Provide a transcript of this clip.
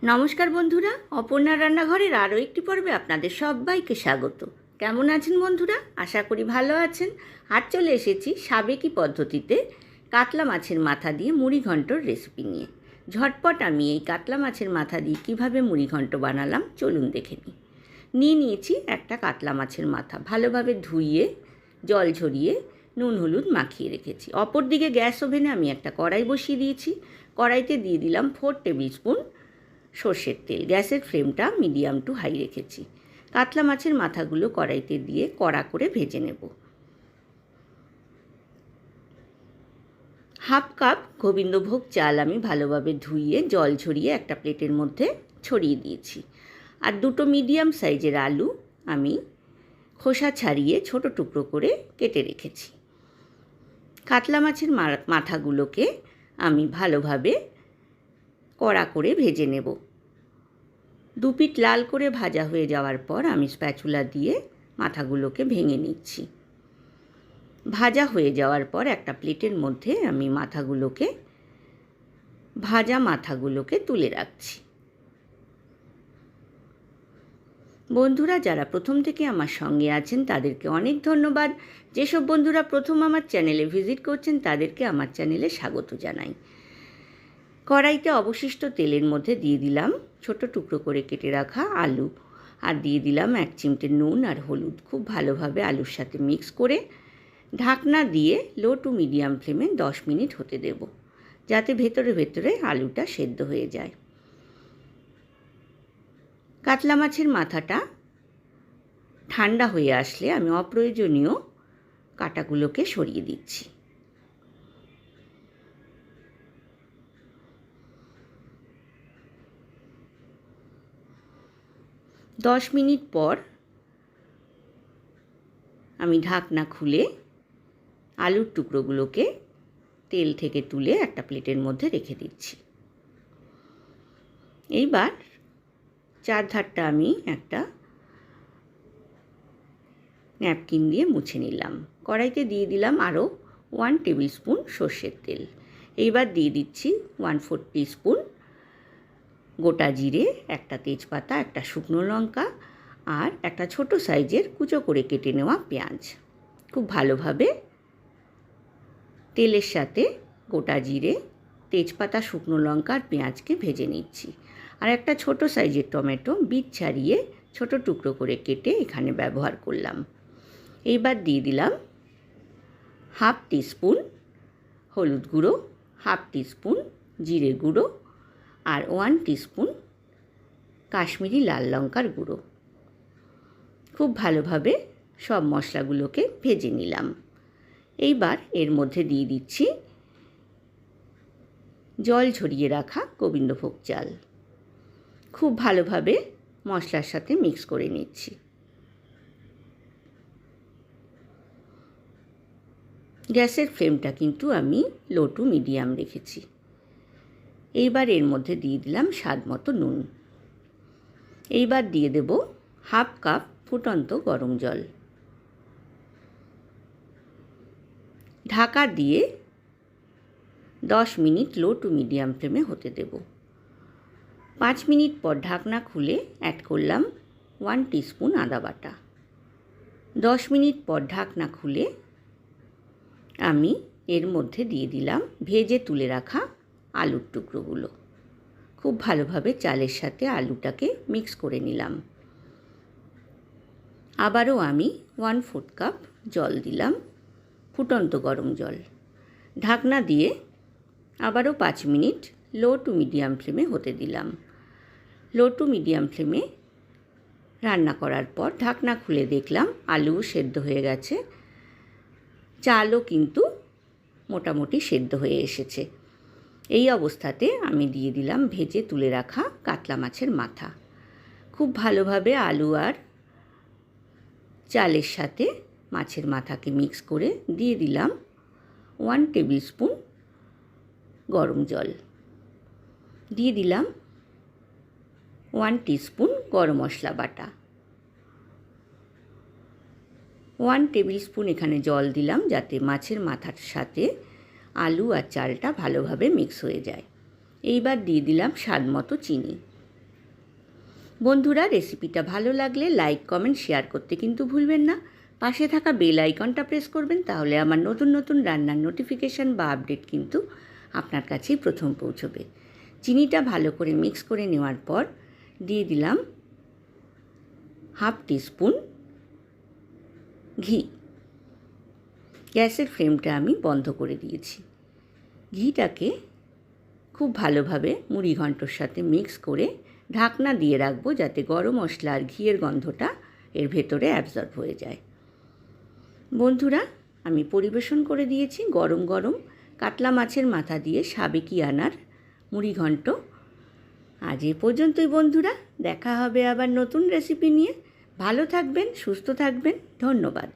নমস্কার বন্ধুরা, অপর্ণা রান্নাঘরের আরও একটি পর্বে আপনাদের সবাইকে স্বাগত। কেমন আছেন বন্ধুরা? আশা করি ভালো আছেন। আজ চলে এসেছি সাবেকি পদ্ধতিতে কাতলা মাছের মাথা দিয়ে মুড়ি ঘন্টর রেসিপি নিয়ে। ঝটপট আমি এই কাতলা মাছের মাথা দিয়ে কীভাবে মুড়ি ঘন্ট বানালাম চলুন দেখে নিয়েছি একটা কাতলা মাছের মাথা ভালোভাবে ধুইয়ে জল ঝরিয়ে নুন হলুদ মাখিয়ে রেখেছি। অপর দিকে গ্যাস ওভেনে আমি একটা কড়াই বসিয়ে দিয়েছি। কড়াইতে দিয়ে দিলাম 4 টেবিল স্পুন সর্ষের তেল। গ্যাসের ফ্লেমটা মিডিয়াম টু হাই রেখেছি। কাতলা মাছের মাথাগুলো কড়াইতে দিয়ে কড়া করে ভেজে নেব। হাফ কাপ গোবিন্দভোগ চাল আমি ভালোভাবে ধুইয়ে জল ঝরিয়ে একটা প্লেটের মধ্যে ছড়িয়ে দিয়েছি। আর 2টো মিডিয়াম সাইজের আলু আমি খোসা ছাড়িয়ে ছোট টুকরো করে কেটে রেখেছি। কাতলা মাছের মাথাগুলোকে আমি ভালোভাবে কড়া করে ভেজে নেব। 2 পিঠ লাল করে ভাজা হয়ে যাওয়ার পর আমি স্প্যাচুলা দিয়ে মাথাগুলোকে ভেঙে নিচ্ছি। ভাজা হয়ে যাওয়ার পর একটা প্লেটের মধ্যে আমি ভাজা মাথাগুলোকে তুলে রাখছি। বন্ধুরা যারা প্রথম থেকে আমার সঙ্গে আছেন তাদেরকে অনেক ধন্যবাদ। যেসব বন্ধুরা প্রথম আমার চ্যানেলে ভিজিট করছেন তাদেরকে আমার চ্যানেলে স্বাগত জানাই। কড়াইতে অবশিষ্ট তেলের মধ্যে দিয়ে দিলাম ছোট টুকরো করে কেটে রাখা আলু আর দিয়ে দিলাম 1 চিমটে নুন আর হলুদ। খুব ভালোভাবে আলুর সাথে মিক্স করে ঢাকনা দিয়ে লো টু মিডিয়াম ফ্লেমে 10 মিনিট হতে দেব, যাতে ভেতরে ভেতরে আলুটা সেদ্ধ হয়ে যায়। কাতলা মাছের মাথাটা ঠান্ডা হয়ে আসলে আমি অপ্রয়োজনীয় কাঁটাগুলোকে সরিয়ে দিচ্ছি। দশ মিনিট পর আমি ঢাকনা খুলে আলুর টুকরোগুলোকে তেল থেকে তুলে একটা প্লেটের মধ্যে রেখে দিচ্ছি। এইবার চারধারটা আমি একটা ন্যাপকিন দিয়ে মুছে নিলাম। কড়াইতে দিয়ে দিলাম আরও 1 টেবিল স্পুন সর্ষের তেল। এইবার দিয়ে দিচ্ছি 1/4 টিস্পুন গোটা জিরে, একটা তেজপাতা, একটা শুকনো লঙ্কা আর একটা ছোট সাইজের কুচো করে কেটে নেওয়া পেঁয়াজ। খুব ভালোভাবে তেলের সাথে গোটা জিরে, তেজপাতা, শুকনো লঙ্কা আর পেঁয়াজকে ভেজে নিচ্ছি। আর একটা ছোট সাইজের টমেটো বীজ ছাড়িয়ে ছোট টুকরো করে কেটে এখানে ব্যবহার করলাম। এইবার দিয়ে দিলাম 1/2 টিস্পুন হলুদ গুঁড়ো, 1/2 টিস্পুন জিরে গুঁড়ো আর 1 টিস্পুন কাশ্মীরি লাল লঙ্কার গুঁড়ো। খুব ভালোভাবে সব মশলাগুলোকে ভেজে নিলাম। এইবার এর মধ্যে দিয়ে দিচ্ছি জল ঝরিয়ে রাখা গোবিন্দভোগ চাল। খুব ভালোভাবে মশলার সাথে মিক্স করে নিচ্ছি। গ্যাসের ফ্লেমটা কিন্তু আমি লো টু মিডিয়াম রেখেছি। এইবার এর মধ্যে দিয়ে দিলাম স্বাদ মতো নুন। এইবার দিয়ে দেব 1/2 কাপ ফুটন্ত গরম জল। ঢাকা দিয়ে 10 মিনিট লো টু মিডিয়াম ফ্লেমে হতে দেব। 5 মিনিট পর ঢাকনা খুলে অ্যাড করলাম 1 টিস্পুন আদা বাটা। 10 মিনিট পর ঢাকনা খুলে আমি এর মধ্যে দিয়ে দিলাম ভেজে তুলে রাখা আলুর টুকরোগুলো। খুব ভালোভাবে চালের সাথে আলুটাকে মিক্স করে নিলাম। আবারও আমি 1/4 কাপ জল দিলাম, ফুটন্ত গরম জল। ঢাকনা দিয়ে আবারও 5 মিনিট লো টু মিডিয়াম ফ্লেমে হতে দিলাম। লো টু মিডিয়াম ফ্লেমে রান্না করার পর ঢাকনা খুলে দেখলাম আলুও সেদ্ধ হয়ে গেছে, চালও কিন্তু মোটামুটি সেদ্ধ হয়ে এসেছে। এই অবস্থাতে আমি দিয়ে দিলাম ভেজে তুলে রাখা কাতলা মাছের মাথা। খুব ভালোভাবে আলু আর চালের সাথে মাছের মাথাকে মিক্স করে দিয়ে দিলাম 1 টেবিল স্পুন গরম জল। দিয়ে দিলাম 1 টিস্পুন গরম মশলা বাটা। 1 টেবিল স্পুন এখানে জল দিলাম যাতে মাছের মাথার সাথে আলু আর চালটা ভালোভাবে মিক্স হয়ে যায়। এইবার দিয়ে দিলাম স্বাদ মতো চিনি। বন্ধুরা, রেসিপিটা ভালো লাগলে লাইক, কমেন্ট, শেয়ার করতে কিন্তু ভুলবেন না। পাশে থাকা বেল আইকনটা প্রেস করবেন, তাহলে আমার নতুন নতুন রান্নার নোটিফিকেশান বা আপডেট কিন্তু আপনার কাছেই প্রথম পৌঁছবে। চিনিটা ভালো করে মিক্স করে নেওয়ার পর দিয়ে দিলাম হাফ টিস্পুন ঘি। গ্যাসের ফ্লেমটা আমি বন্ধ করে দিয়েছি। ঘিটাকে খুব ভালোভাবে মুড়ি ঘন্টর সাথে মিক্স করে ঢাকনা দিয়ে রাখবো, যাতে গরম মশলা আর ঘিয়ের গন্ধটা এর ভেতরে অ্যাবজর্ব হয়ে যায়। বন্ধুরা, আমি পরিবেশন করে দিয়েছি গরম গরম কাতলা মাছের মাথা দিয়ে সাবেকি আনার মুড়ি ঘন্ট। আজ এ পর্যন্তই বন্ধুরা, দেখা হবে আবার নতুন রেসিপি নিয়ে। ভালো থাকবেন, সুস্থ থাকবেন, ধন্যবাদ।